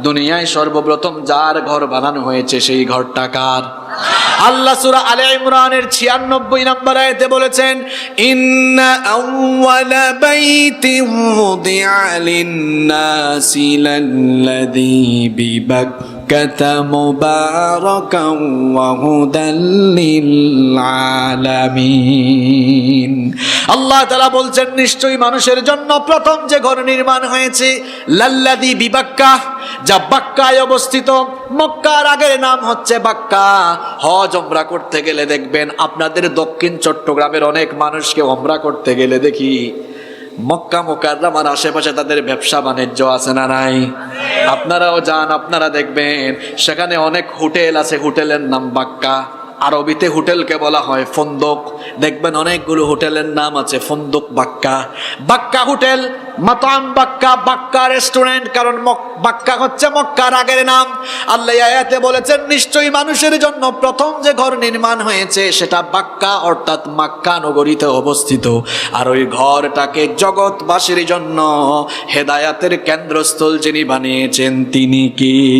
দুনিয়ায় সর্বপ্রথম যার ঘর বানানো হয়েছে সেই ঘরটা কার? আল্লাহ সূরা আলে ইমরানের 96 নম্বর আয়াতে বলেছেন, ইন্না আউওয়ালা বাইতিন উযিআ লিন-নাসি লাল্লাযী বিবাক্কাতা মুবারাকান ওয়া হুদাল লিল-আলামিন। আল্লাহ তাআলা বলছেন, নিশ্চয়ই মানুষের জন্য প্রথম যে ঘর নির্মাণ হয়েছে লাল্লাযী বিবাক্কা, যা বাক্কায় অবস্থিত। মক্কার আগের নাম হচ্ছে বাক্কা। হজ ওমরা করতে গেলে দেখবেন আপনাদের দক্ষিণ চট্টগ্রামের অনেক মানুষকে ওমরা করতে গেলে দেখি মক্কা মুকাররমার আশেপাশে তাদের ব্যবসা বাণিজ্য আছে না নাই? আপনারাও যান, আপনারা দেখবেন সেখানে অনেক হোটেল আছে, হোটেলের নাম বাক্কা। আরবিতে হোটেলকে বলা হয় ফন্দক। দেখবেন অনেকগুলো হোটেলের নাম আছে ফন্দক বাক্কা, বাক্কা হোটেল, মাতাম বাক্কা, বাক্কা রেস্টুরেন্ট। কারণ বাক্কা হচ্ছে মক্কার আগের নাম। আল্লাহ আয়াতে বলেছেন, নিশ্চয়ই মানুষের জন্য প্রথম যে ঘর নির্মাণ হয়েছে সেটা বাক্কা অর্থাৎ মক্কা নগরীতে অবস্থিত। আর ওই ঘরটাকে জগৎবাসীর জন্য হেদায়াতের কেন্দ্রস্থল যিনি বানিয়েছেন তিনি কি?